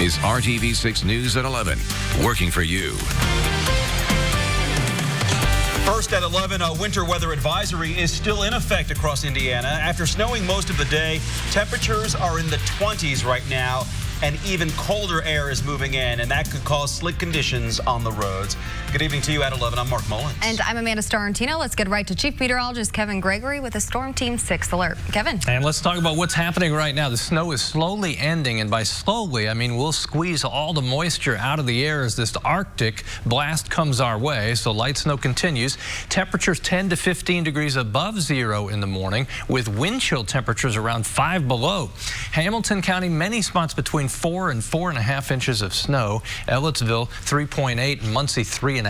is RTV6 News at 11, working for you. First at 11, a winter weather advisory is still in effect across Indiana. After snowing most of the day, temperatures are in the 20s right now, and even colder air is moving in, and that could cause slick conditions on the roads. Good evening to you at 11. I'm Mark Mullins. And I'm Amanda Starantino. Let's get right to Chief Meteorologist Kevin Gregory with a Storm Team 6 alert. Kevin. And let's talk about what's happening right now. The snow is slowly ending, and by slowly, I mean we'll squeeze all the moisture out of the air as this Arctic blast comes our way. So light snow continues. Temperatures 10 to 15 degrees above zero in the morning, with wind chill temperatures around 5 below. Hamilton County, many spots between 4 and 4.5 inches of snow. Ellettsville 3.8 and Muncie 3.5.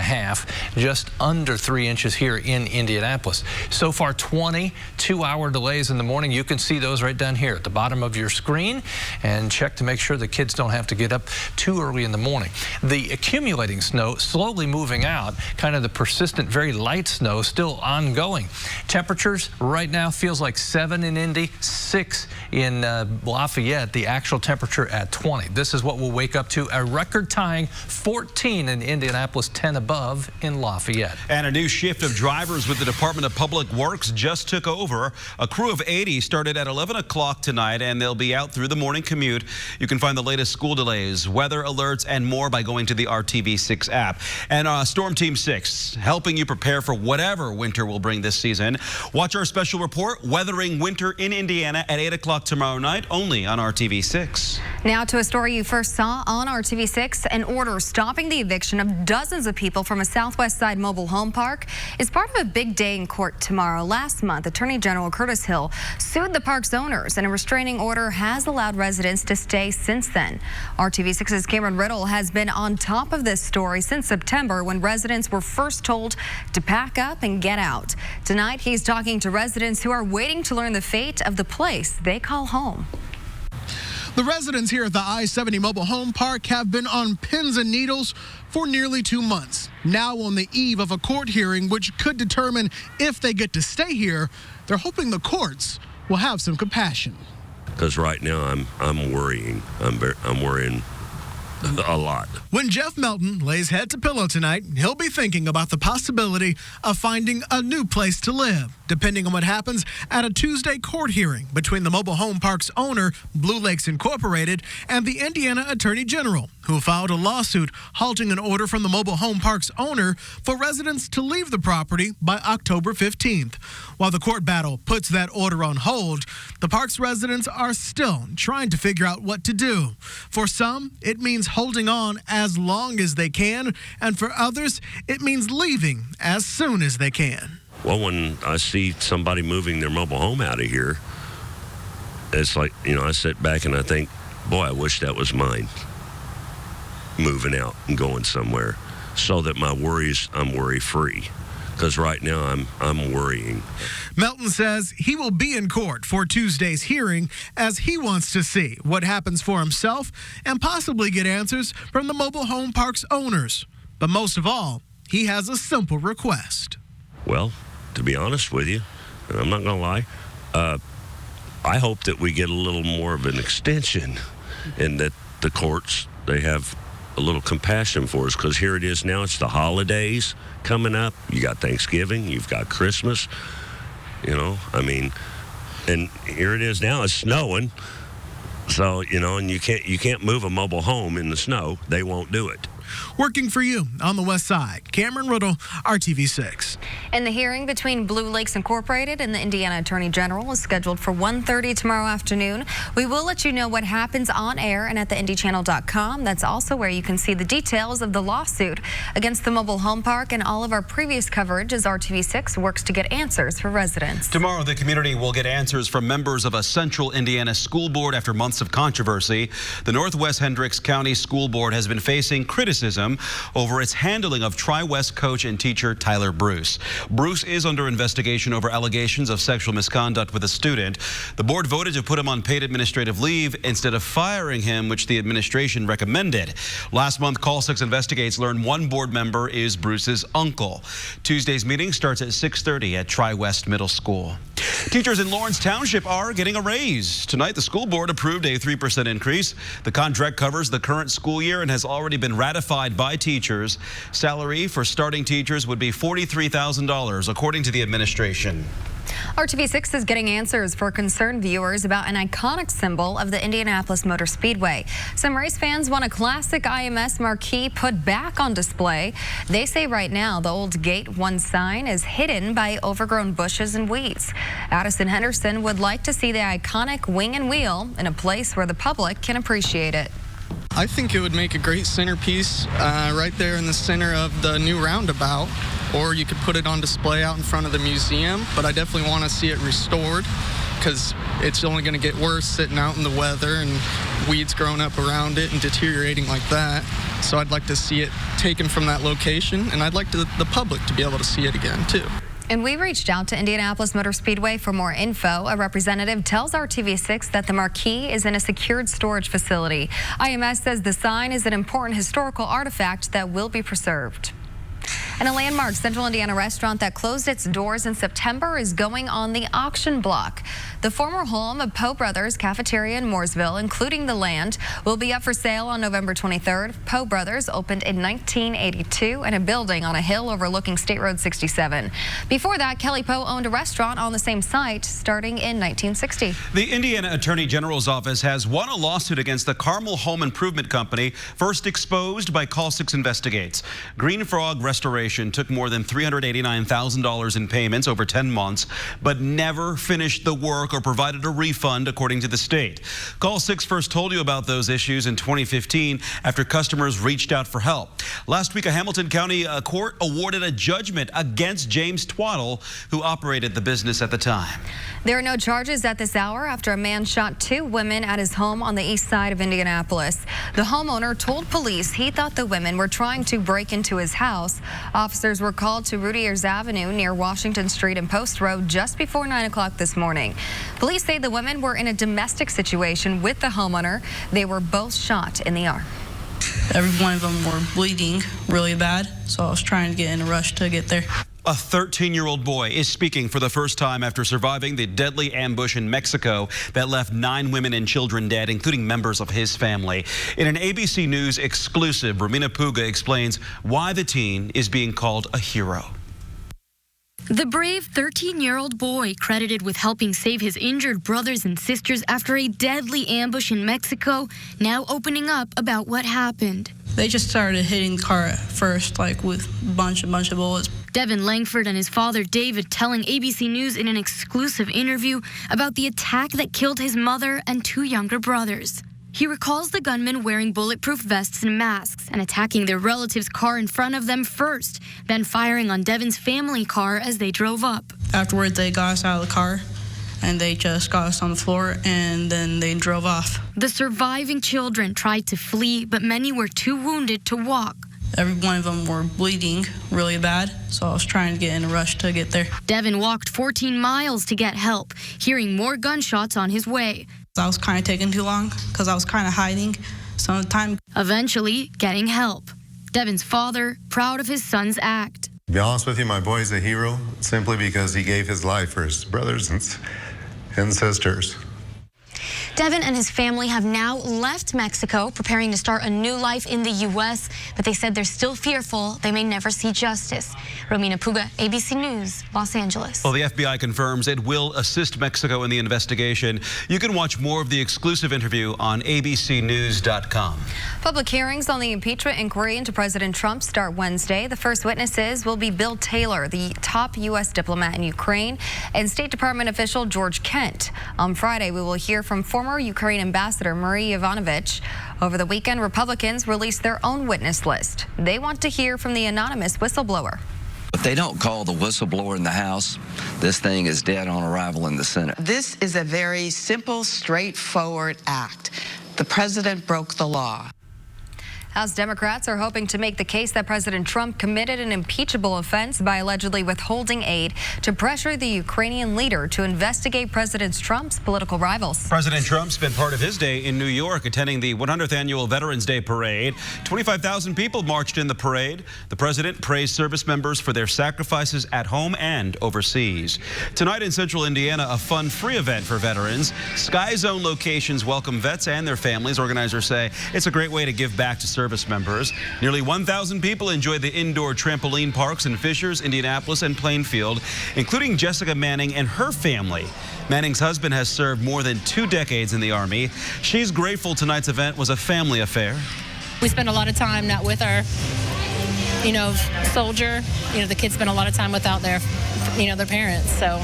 Just under 3 inches here in Indianapolis. So far 20 2-hour delays in the morning. You can see those right down here at the bottom of your screen, and check to make sure the kids don't have to get up too early in the morning. The accumulating snow slowly moving out, kind of the persistent very light snow still ongoing. Temperatures right now feels like 7 in Indy, 6 in Lafayette, the actual temperature at 20. This is what we'll wake up to, a record-tying 14 in Indianapolis, 10 above in Lafayette. And a new shift of drivers with the Department of Public Works just took over. A crew of 80 started at 11 o'clock tonight, and they'll be out through the morning commute. You can find the latest school delays, weather alerts, and more by going to the RTV6 app. And Storm Team 6, helping you prepare for whatever winter will bring this season. Watch our special report, Weathering Winter in Indiana, at 8 o'clock tomorrow night, only on RTV6. Now to a story you first saw on RTV6. An order stopping the eviction of dozens of people from a Southwest Side mobile home park is part of a big day in court tomorrow. Last month, Attorney General Curtis Hill sued the park's owners, and a restraining order has allowed residents to stay since then. RTV6's Cameron Riddle has been on top of this story since September, when residents were first told to pack up and get out. Tonight, he's talking to residents who are waiting to learn the fate of the place they call home. The residents here at the I-70 mobile home park have been on pins and needles for nearly 2 months. Now on the eve of a court hearing which could determine if they get to stay here, they're hoping the courts will have some compassion. Because right now I'm worrying. I'm worrying a lot. When Jeff Melton lays head to pillow tonight, he'll be thinking about the possibility of finding a new place to live, depending on what happens at a Tuesday court hearing between the mobile home park's owner, Blue Lakes Incorporated, and the Indiana Attorney General, who filed a lawsuit halting an order from the mobile home park's owner for residents to leave the property by October 15th. While the court battle puts that order on hold, the park's residents are still trying to figure out what to do. For some, it means holding on as long as they can, and for others, it means leaving as soon as they can. Well, when I see somebody moving their mobile home out of here, it's like, I sit back and I think, boy, I wish that was mine. Moving out and going somewhere so that I'm worry-free. Because right now I'm worrying. Melton says he will be in court for Tuesday's hearing as he wants to see what happens for himself and possibly get answers from the mobile home park's owners. But most of all, he has a simple request. Well, to be honest with you, and I'm not going to lie, I hope that we get a little more of an extension and that the courts, they have a little compassion for us, because here it is now. It's the holidays coming up. You got Thanksgiving, you've got Christmas, and here it is now. It's snowing, so and you can't move a mobile home in the snow. They won't do it. Working for you on the West Side, Cameron Riddle, RTV6. And the hearing between Blue Lakes Incorporated and the Indiana Attorney General is scheduled for 1:30 tomorrow afternoon. We will let you know what happens on air and at the IndyChannel.com. That's also where you can see the details of the lawsuit against the mobile home park and all of our previous coverage as RTV6 works to get answers for residents. Tomorrow, the community will get answers from members of a Central Indiana school board after months of controversy. The Northwest Hendricks County School Board has been facing criticism over its handling of Tri-West coach and teacher Tyler Bruce. Bruce is under investigation over allegations of sexual misconduct with a student. The board voted to put him on paid administrative leave instead of firing him, which the administration recommended. Last month, Call 6 Investigates learned one board member is Bruce's uncle. Tuesday's meeting starts at 6:30 at Tri-West Middle School. Teachers in Lawrence Township are getting a raise. Tonight, the school board approved a 3% increase. The contract covers the current school year and has already been ratified by teachers. Salary for starting teachers would be $43,000, according to the administration. RTV6 is getting answers for concerned viewers about an iconic symbol of the Indianapolis Motor Speedway. Some race fans want a classic IMS marquee put back on display. They say right now the old Gate 1 sign is hidden by overgrown bushes and weeds. Addison Henderson would like to see the iconic wing and wheel in a place where the public can appreciate it. I think it would make a great centerpiece right there in the center of the new roundabout, or you could put it on display out in front of the museum, but I definitely want to see it restored because it's only going to get worse sitting out in the weather and weeds growing up around it and deteriorating like that. So I'd like to see it taken from that location, and I'd like the public to be able to see it again too. And we reached out to Indianapolis Motor Speedway for more info. A representative tells RTV6 that the marquee is in a secured storage facility. IMS says the sign is an important historical artifact that will be preserved. And a landmark Central Indiana restaurant that closed its doors in September is going on the auction block. The former home of Poe Brothers Cafeteria in Mooresville, including the land, will be up for sale on November 23rd. Poe Brothers opened in 1982 in a building on a hill overlooking State Road 67. Before that, Kelly Poe owned a restaurant on the same site starting in 1960. The Indiana Attorney General's office has won a lawsuit against the Carmel Home Improvement Company, first exposed by Call 6 Investigates. Green Frog Restoration took more than $389,000 in payments over 10 months, but never finished the work or provided a refund, according to the state. Call 6 first told you about those issues in 2015 after customers reached out for help. Last week, a Hamilton County court awarded a judgment against James Twaddle, who operated the business at the time. There are no charges at this hour after a man shot 2 women at his home on the east side of Indianapolis. The homeowner told police he thought the women were trying to break into his house. Officers were called to Rudier's Avenue near Washington Street and Post Road just before 9 o'clock this morning. Police say the women were in a domestic situation with the homeowner. They were both shot in the arm. Every one of them were bleeding really bad, so I was trying to get in a rush to get there. A 13-year-old boy is speaking for the first time after surviving the deadly ambush in Mexico that left 9 women and children dead, including members of his family. In an ABC News exclusive, Romina Puga explains why the teen is being called a hero. The brave 13-year-old boy credited with helping save his injured brothers and sisters after a deadly ambush in Mexico, now opening up about what happened. They just started hitting the car at first, like with a bunch of bullets. Devin Langford and his father David telling ABC News in an exclusive interview about the attack that killed his mother and 2 younger brothers. He recalls the gunman wearing bulletproof vests and masks and attacking their relative's car in front of them first, then firing on Devin's family car as they drove up. Afterwards, they got us out of the car, and they just got us on the floor, and then they drove off. The surviving children tried to flee, but many were too wounded to walk. Every one of them were bleeding really bad, so I was trying to get in a rush to get there. Devin walked 14 miles to get help, hearing more gunshots on his way. I was kind of taking too long because I was kind of hiding some of the time. Eventually getting help. Devin's father, proud of his son's act. To be honest with you, my boy's a hero simply because he gave his life for his brothers and sisters. Devin and his family have now left Mexico, preparing to start a new life in the U.S., but they said they're still fearful they may never see justice. Romina Puga, ABC News, Los Angeles. Well, the FBI confirms it will assist Mexico in the investigation. You can watch more of the exclusive interview on abcnews.com. Public hearings on the impeachment inquiry into President Trump start Wednesday. The first witnesses will be Bill Taylor, the top U.S. diplomat in Ukraine, and State Department official George Kent. On Friday, we will hear from former Ukraine Ambassador Marie Yovanovitch. Over the weekend, Republicans released their own witness list. They want to hear from the anonymous whistleblower. If they don't call the whistleblower in the House, this thing is dead on arrival in the Senate. This is a very simple, straightforward act. The president broke the law. House Democrats are hoping to make the case that President Trump committed an impeachable offense by allegedly withholding aid to pressure the Ukrainian leader to investigate President Trump's political rivals. President Trump spent part of his day in New York attending the 100th annual Veterans Day parade. 25,000 people marched in the parade. The president praised service members for their sacrifices at home and overseas. Tonight in Central Indiana, a fun free event for veterans. Sky Zone locations welcome vets and their families. Organizers say it's a great way to give back to service members. Nearly 1,000 people enjoyed the indoor trampoline parks in Fishers, Indianapolis, and Plainfield, including Jessica Manning and her family. Manning's husband has served more than 2 decades in the Army. She's grateful tonight's event was a family affair. We spend a lot of time not with our, soldier. The kids spend a lot of time without their, their parents. So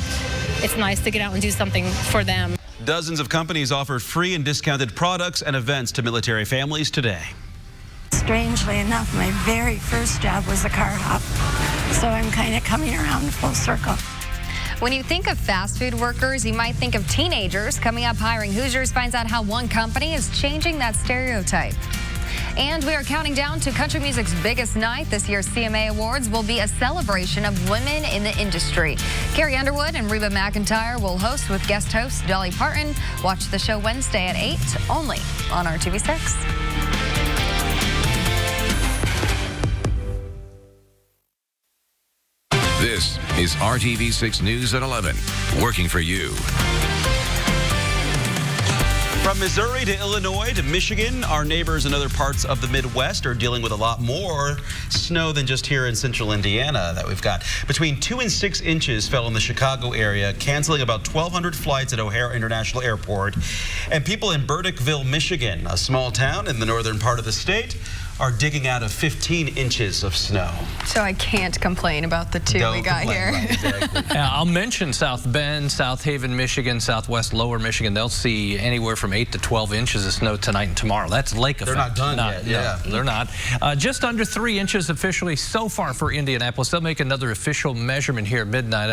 it's nice to get out and do something for them. Dozens of companies offered free and discounted products and events to military families today. Strangely enough, my very first job was a car hop, so I'm kind of coming around full circle. When you think of fast food workers, you might think of teenagers. Coming up, Hiring Hoosiers finds out how one company is changing that stereotype. And we are counting down to country music's biggest night. This year's CMA Awards will be a celebration of women in the industry. Carrie Underwood and Reba McEntire will host with guest host Dolly Parton. Watch the show Wednesday at 8, only on RTV6. This is RTV6 News at 11, working for you. From Missouri to Illinois to Michigan, our neighbors in other parts of the Midwest are dealing with a lot more snow than just here in central Indiana that we've got. Between 2 and 6 inches fell in the Chicago area, canceling about 1,200 flights at O'Hare International Airport. And people in Burdickville, Michigan, a small town in the northern part of the state, are digging out of 15 inches of snow. So I can't complain about the 2 we got here. Right, exactly. I'll mention South Bend, South Haven, Michigan, Southwest Lower Michigan. They'll see anywhere from 8 to 12 inches of snow tonight and tomorrow. That's lake effect. They're not done yet. Yeah, no, they're not. Just under 3 inches officially so far for Indianapolis. They'll make another official measurement here at midnight.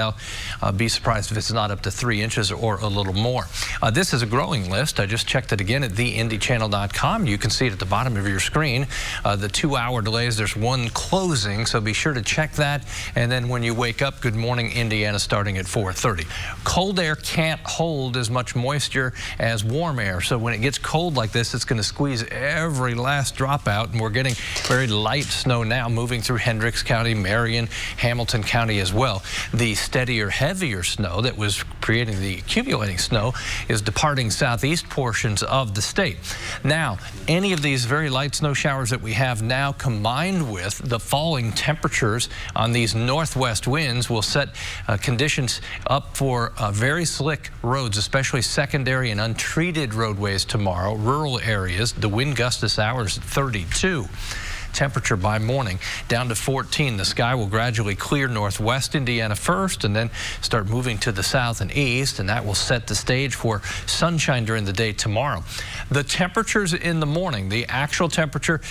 I'll be surprised if it's not up to 3 inches or a little more. This is a growing list. I just checked it again at theindychannel.com. You can see it at the bottom of your screen. The 2-hour delays, there's one closing, so be sure to check that. And then when you wake up, Good Morning Indiana starting at 4:30. Cold air can't hold as much moisture as warm air, so when it gets cold like this, it's going to squeeze every last drop out, and we're getting very light snow now moving through Hendricks County, Marion, Hamilton County as well. The steadier, heavier snow that was creating the accumulating snow is departing southeast portions of the state. Now, any of these very light snow showers that we have now, combined with the falling temperatures on these northwest winds, will set conditions up for very slick roads, especially secondary and untreated roadways tomorrow. Rural areas, the wind gust this hour is 32. Temperature by morning down to 14. The sky will gradually clear northwest Indiana first and then start moving to the south and east, and that will set the stage for sunshine during the day tomorrow. The temperatures in the morning, the actual temperature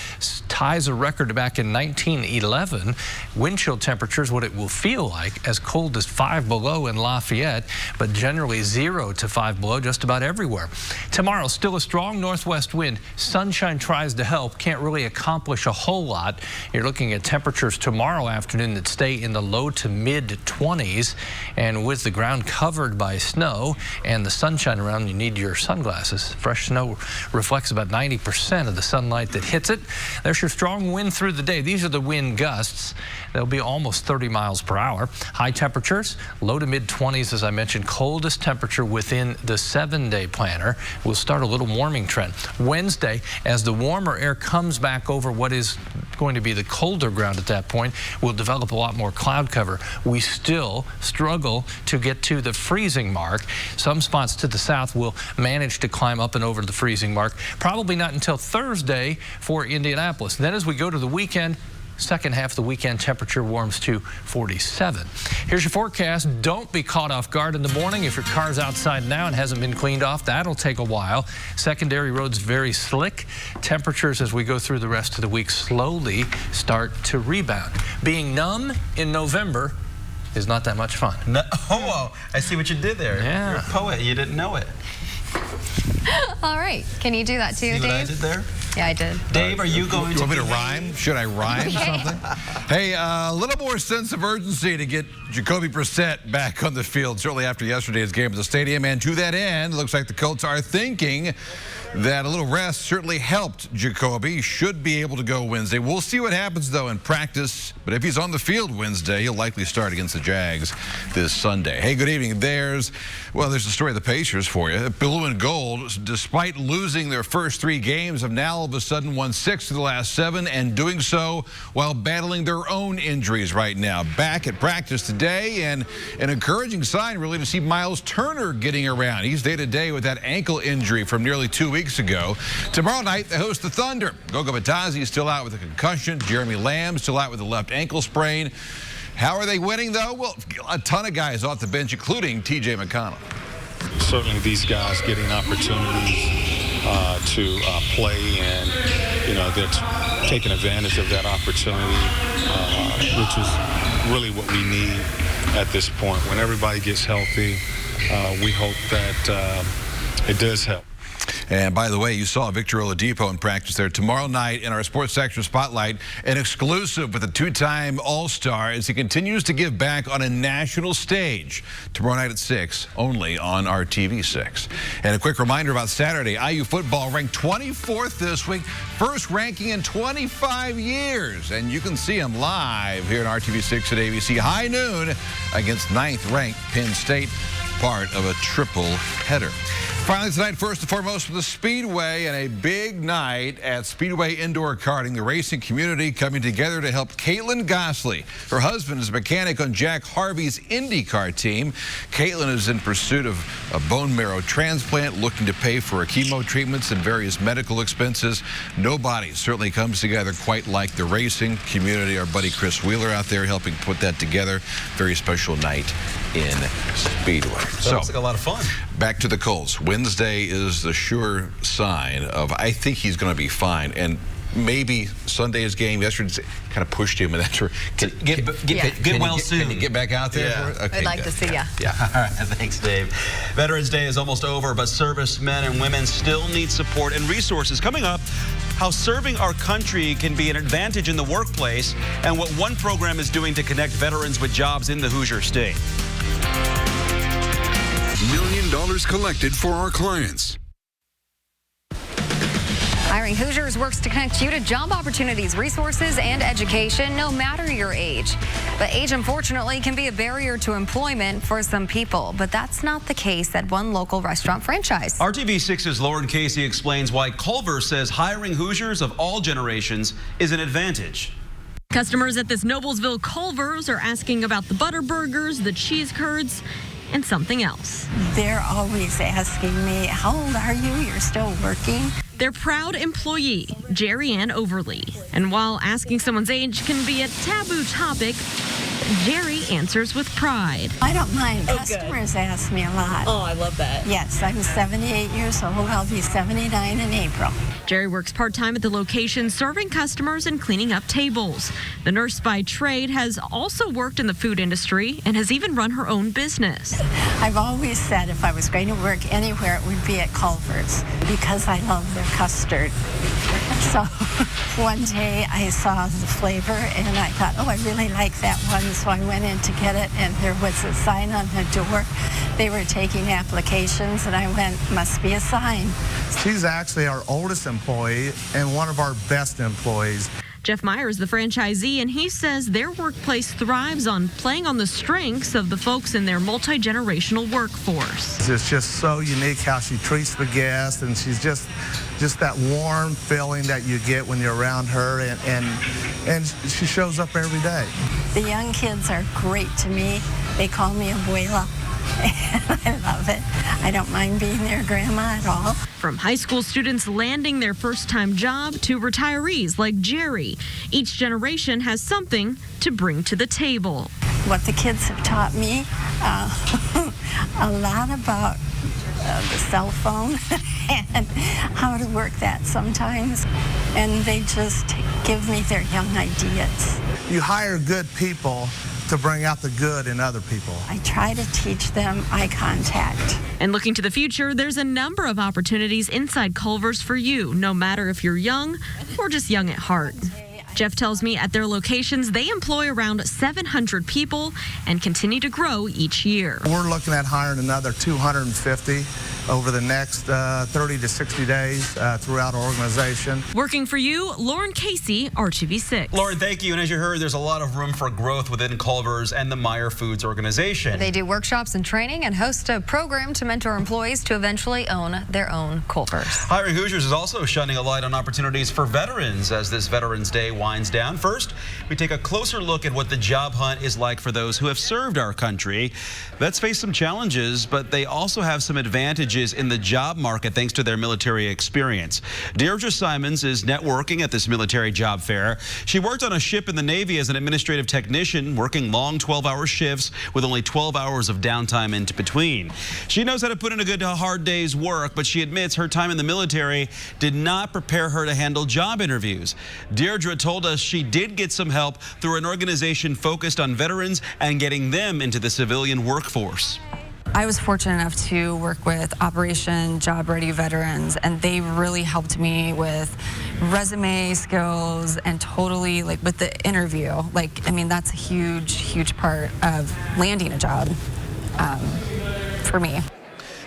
ties a record back in 1911. Wind chill temperatures, what it will feel like, as cold as 5 below in Lafayette, but generally 0 to 5 below just about everywhere. Tomorrow, still a strong northwest wind. Sunshine tries to help, can't really accomplish a whole lot. You're looking at temperatures tomorrow afternoon that stay in the low to mid 20s, and with the ground covered by snow and the sunshine around, you need your sunglasses. Fresh snow reflects about 90% of the sunlight that hits it. There's your strong wind through the day. These are the wind gusts. They'll be almost 30 miles per hour. High temperatures, low to mid 20s, as I mentioned. Coldest temperature within the 7-day planner. We'll start a little warming trend. Wednesday, as the warmer air comes back over what is going to be the colder ground at that point, we'll develop a lot more cloud cover. We still struggle to get to the freezing mark. Some spots to the south will manage to climb up and over the freezing mark. Probably not until Thursday for Indianapolis. Then as we go to the weekend, second half of the weekend, temperature warms to 47. Here's your forecast. Don't be caught off guard in the morning. If your car's outside now and hasn't been cleaned off, that'll take a while. Secondary roads very slick. Temperatures as we go through the rest of the week slowly start to rebound. Being numb in November is not that much fun. No, oh, I see what you did there. Yeah. You're a poet. You didn't know it. All right. Can you do that too, See Dave? what I did there? Yeah, I did. Dave, are you going You want me to rhyme? Should I rhyme something? Hey, a little more sense of urgency to get Jacoby Brissett back on the field shortly after yesterday's game at the stadium. And to that end, it looks like the Colts are thinking that a little rest certainly helped Jacoby. He should be able to go Wednesday. We'll see what happens, though, in practice. But if he's on the field Wednesday, he'll likely start against the Jags this Sunday. Hey, good evening. There's the story of the Pacers for you. Blue and gold, despite losing their first 3 games, have now all of a sudden won 6 of the last 7, and doing so while battling their own injuries right now. Back at practice today, and an encouraging sign, really, to see Miles Turner getting around. He's day-to-day with that ankle injury from nearly 2 weeks ago. Tomorrow night, they host the Thunder. Goga Batadze is still out with a concussion. Jeremy Lamb still out with a left ankle sprain. How are they winning, though? Well, a ton of guys off the bench, including T.J. McConnell. Certainly these guys getting opportunities to play, and, they're taking advantage of that opportunity, which is really what we need at this point. When everybody gets healthy, we hope that it does help. And by the way, you saw Victor Oladipo in practice there tomorrow night in our Sports Section Spotlight, an exclusive with a 2-time All-Star as he continues to give back on a national stage. Tomorrow night at 6, only on RTV6. And a quick reminder about Saturday. IU football ranked 24th this week, first ranking in 25 years. And you can see them live here on RTV6 at ABC high noon against 9th-ranked Penn State, part of a triple header. Finally tonight, first and foremost, from the Speedway, and a big night at Speedway Indoor Karting. The racing community coming together to help Caitlin Gosley. Her husband is a mechanic on Jack Harvey's IndyCar team. Caitlin is in pursuit of a bone marrow transplant, looking to pay for her chemo treatments and various medical expenses. Nobody certainly comes together quite like the racing community. Our buddy Chris Wheeler out there helping put that together. Very special night in Speedway. So looks like a lot of fun. Back to the Colts. Wednesday is the sure sign of, I think he's going to be fine. And maybe Sunday's game yesterday kind of pushed him in that direction. Get well soon. Can you get back out there? Yeah. Okay, I'd like to see you. Yeah. All right. Thanks, Dave. Veterans Day is almost over, but servicemen and women still need support and resources. Coming up, how serving our country can be an advantage in the workplace, and what one program is doing to connect veterans with jobs in the Hoosier State. $1 million collected for our clients. Hiring Hoosiers works to connect you to job opportunities, resources, and education, no matter your age. But age, unfortunately, can be a barrier to employment for some people. But that's not the case at one local restaurant franchise. RTV6's Lauren Casey explains why Culver says hiring Hoosiers of all generations is an advantage. Customers at this Noblesville Culver's are asking about the butter burgers, the cheese curds, and something else. They're always asking me, how old are you? You're still working? Their proud employee, Jerry Ann Overly. And while asking someone's age can be a taboo topic, Jerry answers with pride. I don't mind. Customers ask me a lot. Oh, I love that. Yes, I'm 78 years old. I'll be 79 in April. Jerry works part-time at the location, serving customers and cleaning up tables. The nurse by trade has also worked in the food industry and has even run her own business. I've always said if I was going to work anywhere, it would be at Culver's because I love their custard. So one day I saw the flavor and I thought, oh, I really like that one. So I went in to get it, and there was a sign on the door. They were taking applications, and I went, must be a sign. She's actually our oldest employee and one of our best employees. Jeff Meyer is the franchisee, and he says their workplace thrives on playing on the strengths of the folks in their multi-generational workforce. It's just so unique how she treats the guests, and she's just that warm feeling that you get when you're around her, and she shows up every day. The young kids are great to me. They call me Abuela, and I love it. I don't mind being their grandma at all. From high school students landing their first-time job to retirees like Jerry, each generation has something to bring to the table. What the kids have taught me, a lot about the cell phone and how to work that sometimes, and they just give me their young ideas. You hire good people to bring out the good in other people. I try to teach them eye contact. And looking to the future, there's a number of opportunities inside Culver's for you, no matter if you're young or just young at heart. Jeff tells me at their locations, they employ around 700 people and continue to grow each year. We're looking at hiring another 250 over the next 30 to 60 days throughout our organization. Working for you, Lauren Casey, RTV6. Lauren, thank you. And as you heard, there's a lot of room for growth within Culver's and the Meyer Foods organization. They do workshops and training and host a program to mentor employees to eventually own their own Culver's. Hiring Hoosiers is also shining a light on opportunities for veterans as this Veterans Day winds down. First, we take a closer look at what the job hunt is like for those who have served our country. Vets face some challenges, but they also have some advantages in the job market thanks to their military experience. Deirdre Simons is networking at this military job fair. She worked on a ship in the Navy as an administrative technician, working long 12-hour shifts with only 12 hours of downtime in between. She knows how to put in a good hard day's work, but she admits her time in the military did not prepare her to handle job interviews. Deirdre told us she did get some help through an organization focused on veterans and getting them into the civilian workforce. I was fortunate enough to work with Operation Job Ready Veterans, and they really helped me with resume skills and totally with the interview. I mean, that's a huge part of landing a job for me.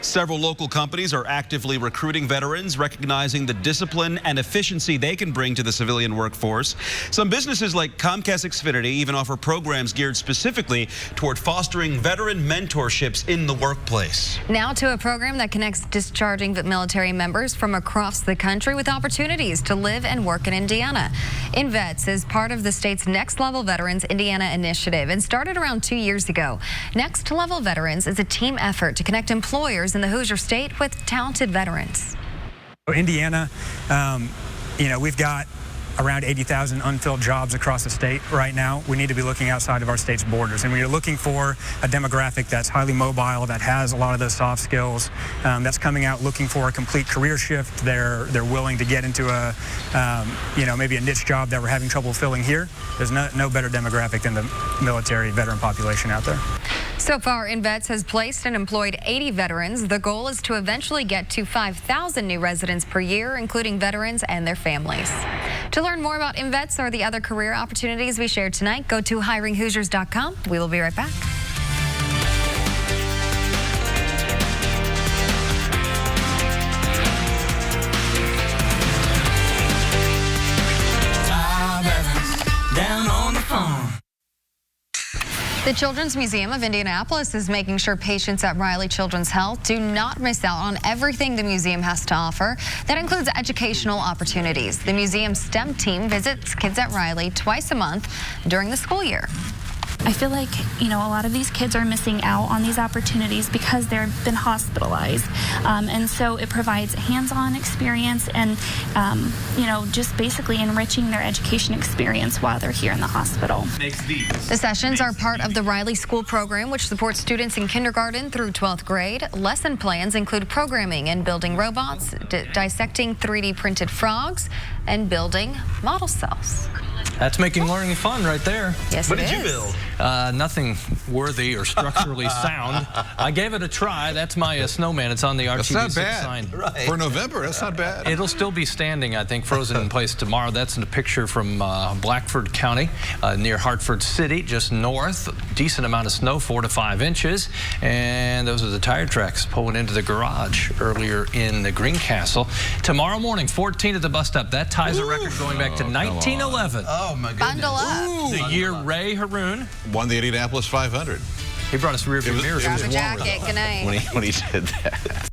Several local companies are actively recruiting veterans, recognizing the discipline and efficiency they can bring to the civilian workforce. Some businesses like Comcast Xfinity even offer programs geared specifically toward fostering veteran mentorships in the workplace. Now to a program that connects discharging military members from across the country with opportunities to live and work in Indiana. InVets is part of the state's Next Level Veterans Indiana initiative and started around 2 years ago. Next Level Veterans is a team effort to connect employers in the Hoosier State with talented veterans. Indiana, we've got around 80,000 unfilled jobs across the state right now. We need to be looking outside of our state's borders, and we are looking for a demographic that's highly mobile, that has a lot of those soft skills, that's coming out looking for a complete career shift. They're willing to get into a maybe a niche job that we're having trouble filling here. There's no better demographic than the military veteran population out there. So far, InVets has placed and employed 80 veterans. The goal is to eventually get to 5,000 new residents per year, including veterans and their families. To learn more about InVets or the other career opportunities we shared tonight, go to hiringhoosiers.com. We will be right back. Down on the farm. The Children's Museum of Indianapolis is making sure patients at Riley Children's Health do not miss out on everything the museum has to offer. That includes educational opportunities. The museum's STEM team visits kids at Riley twice a month during the school year. I feel like, a lot of these kids are missing out on these opportunities because they've been hospitalized. And so it provides hands-on experience and, just basically enriching their education experience while they're here in the hospital. The sessions are part of the Riley School program, which supports students in kindergarten through 12th grade. Lesson plans include programming and building robots, dissecting 3D printed frogs, and building model cells. That's making learning fun right there. Yes, what did you build? Nothing worthy or structurally sound. I gave it a try. That's my snowman. It's on the RTV6 sign. Right. For November, that's not bad. It'll still be standing, I think, frozen in place tomorrow. That's a picture from Blackford County, near Hartford City, just north. Decent amount of snow, 4 to 5 inches. And those are the tire tracks pulling into the garage earlier in the Greencastle. Tomorrow morning, 14 at the bus stop. That ties a record going back to 1911. Oh, my goodness. Bundle up. The year Ray Haroon won the Indianapolis 500. He brought us rear view mirrors. Grab a jacket. Good night. When he did that.